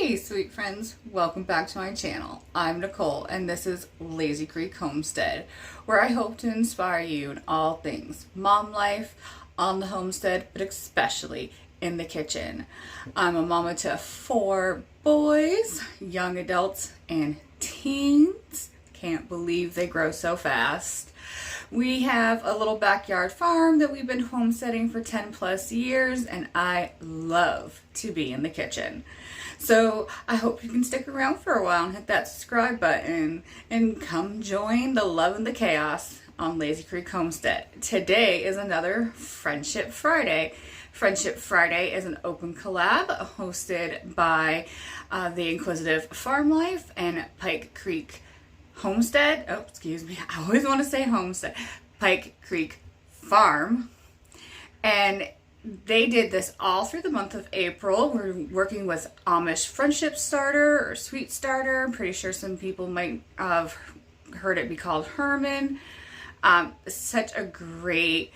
Hey sweet friends, welcome back to my channel. I'm Nicole and this is Lazy Creek Homestead, where I hope to inspire you in all things mom life, on the homestead, but especially in the kitchen. I'm a mama to 4 boys, young adults and teens. Can't believe they grow so fast. We have a little backyard farm that we've been homesteading for 10 plus years, and I love to be in the kitchen. So I hope you can stick around for a while and hit that subscribe button and come join the love and the chaos on Lazy Creek Homestead. Today is another Friendship Friday. Friendship Friday is an open collab hosted by the Inquisitive Farm Life and Pike Creek Homestead. Oh, excuse me. I always want to say homestead. Pike Creek Farm. And they did this all through the month of April. We're working with Amish Friendship Starter or Sweet Starter. I'm pretty sure some people might have heard it be called Herman. Such a great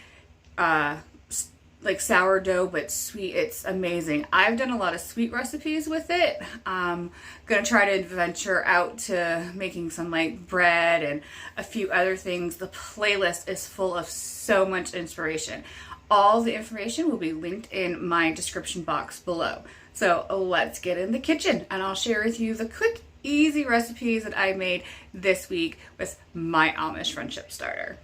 like sourdough but sweet. It's amazing. I've done a lot of sweet recipes with it. I'm gonna try to venture out to making some like bread and a few other things. The playlist is full of so much inspiration. All the information will be linked in my description box below. So let's get in the kitchen and I'll share with you the quick, easy recipes that I made this week with my Amish Friendship Starter.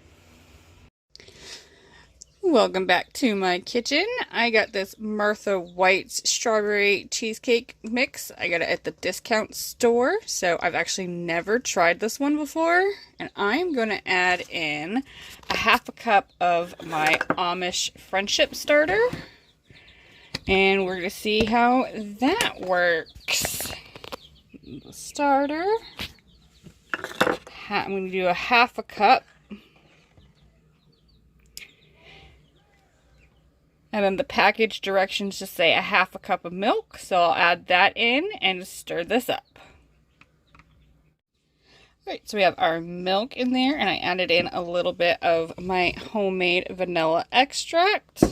Welcome back to my kitchen. I got this Martha White's strawberry cheesecake mix. I got it at the discount store, so I've actually never tried this one before. And I'm going to add in a half a cup of my Amish Friendship Starter. And we're going to see how that works. The starter. I'm going to do a half a cup. And then the package directions just say a half a cup of milk. So I'll add that in and stir this up. Alright, so we have our milk in there and I added in a little bit of my homemade vanilla extract.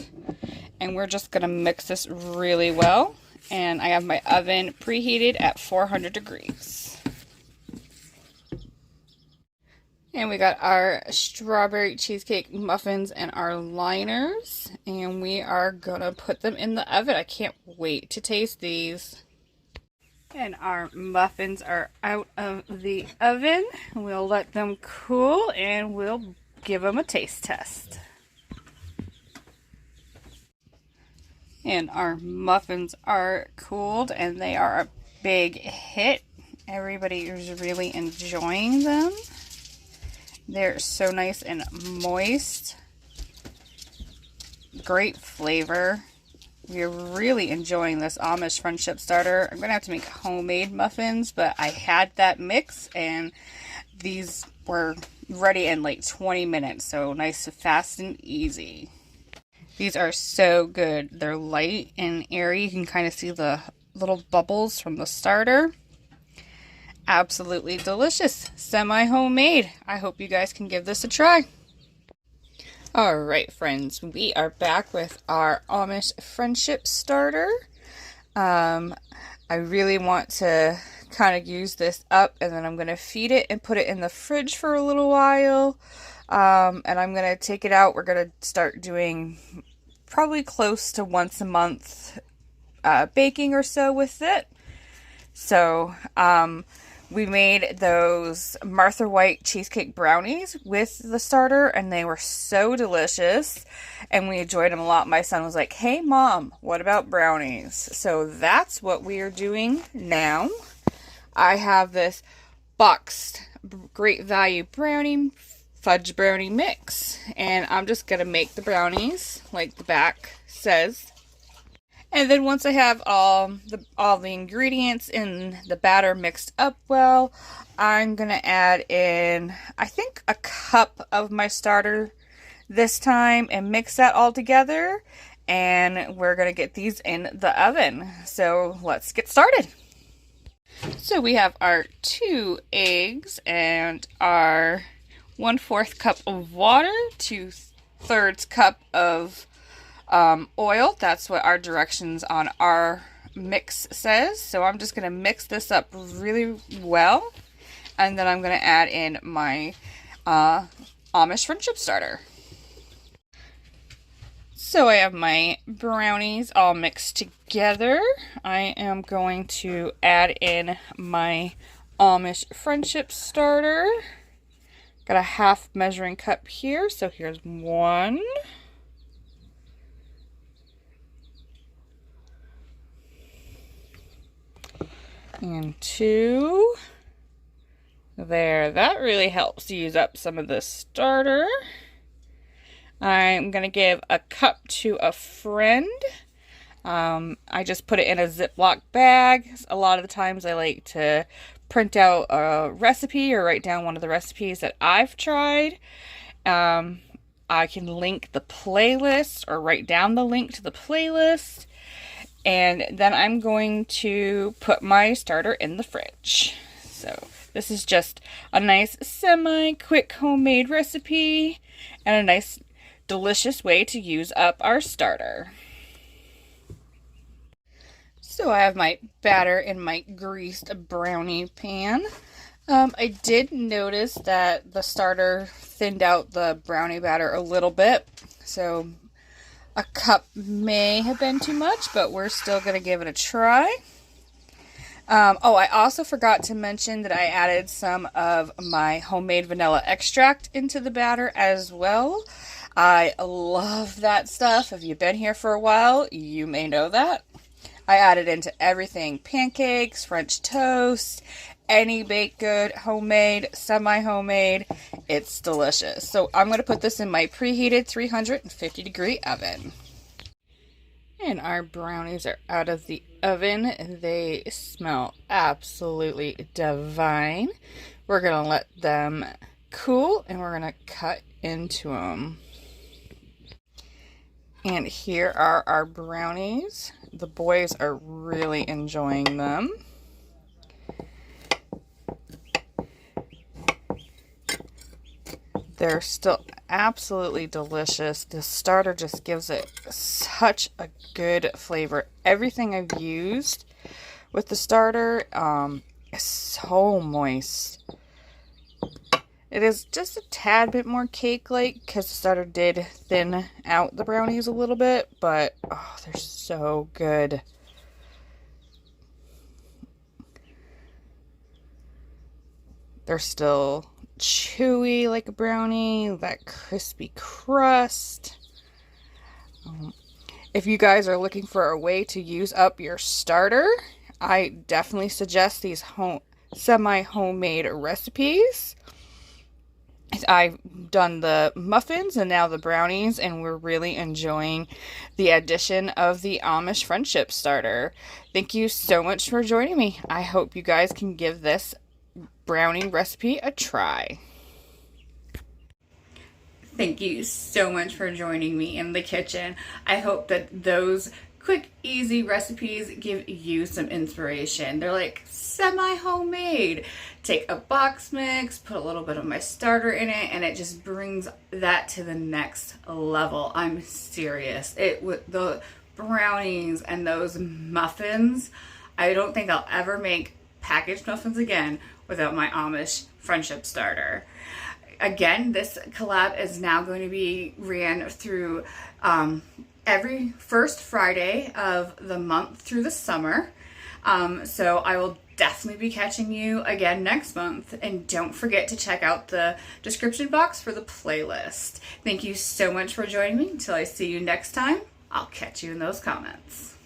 And we're just going to mix this really well. And I have my oven preheated at 400 degrees. And we got our strawberry cheesecake muffins and our liners. And we are going to put them in the oven. I can't wait to taste these. And our muffins are out of the oven. We'll let them cool and we'll give them a taste test. And our muffins are cooled and they are a big hit. Everybody is really enjoying them. They're so nice and moist. Great flavor. We're really enjoying this Amish Friendship Starter. I'm going to have to make homemade muffins, but I had that mix and these were ready in like 20 minutes. So nice, fast, and easy. These are so good. They're light and airy. You can kind of see the little bubbles from the starter. Absolutely delicious. Semi-homemade. I hope you guys can give this a try. Alright friends, we are back with our Amish Friendship Starter. I really want to kind of use this up and then I'm going to feed it and put it in the fridge for a little while. And I'm going to take it out. We're going to start doing probably close to once a month baking or so with it. So, we made those Martha White cheesecake brownies with the starter and they were so delicious and we enjoyed them a lot. My son was like, hey mom, what about brownies? So that's what we are doing now. I have this boxed Great Value brownie, fudge brownie mix and I'm just going to make the brownies like the back says. And then once I have all the ingredients in the batter mixed up well, I'm going to add in, I think, a cup of my starter this time and mix that all together. And we're going to get these in the oven. So let's get started. So we have our 2 eggs and our 1/4 cup of water, 2/3 cup of oil. That's what our directions on our mix says. So I'm just going to mix this up really well. And then I'm going to add in my Amish friendship starter. So I have my brownies all mixed together. I am going to add in my Amish friendship starter. Got a half measuring cup here, so here's 1. And 2. There, that really helps use up some of the starter. I'm going to give a cup to a friend. I just put it in a Ziploc bag. A lot of the times I like to print out a recipe or write down one of the recipes that I've tried. I can link the playlist or write down the link to the playlist. And then I'm going to put my starter in the fridge. So this is just a nice semi-quick homemade recipe and a nice delicious way to use up our starter. So I have my batter in my greased brownie pan. I did notice that the starter thinned out the brownie batter a little bit, so a cup may have been too much, but we're still going to give it a try. Oh, I also forgot to mention that I added some of my homemade vanilla extract into the batter as well. I love that stuff. If you've been here for a while, you may know that. I added into everything: pancakes, French toast, any baked good, homemade, semi-homemade. It's delicious. So I'm going to put this in my preheated 350-degree oven. And our brownies are out of the oven. They smell absolutely divine. We're going to let them cool and we're going to cut into them. And here are our brownies. The boys are really enjoying them. They're still absolutely delicious. The starter just gives it such a good flavor. Everything I've used with the starter is so moist. It is just a tad bit more cake-like because the starter did thin out the brownies a little bit, but oh, they're so good. They're still chewy like a brownie, that crispy crust. If you guys are looking for a way to use up your starter, I definitely suggest these semi-homemade recipes. I've done the muffins and now the brownies, and we're really enjoying the addition of the Amish friendship starter. Thank you so much for joining me. I hope you guys can give this brownie recipe a try. Thank you so much for joining me in the kitchen. I hope that those quick, easy recipes give you some inspiration. They're like semi-homemade. Take a box mix, put a little bit of my starter in it, and it just brings that to the next level. I'm serious. With the brownies and those muffins, I don't think I'll ever make packaged muffins again without my Amish friendship starter. Again, this collab is now going to be ran through every first Friday of the month through the summer. So I will definitely be catching you again next month. And don't forget to check out the description box for the playlist. Thank you so much for joining me. Until I see you next time, I'll catch you in those comments.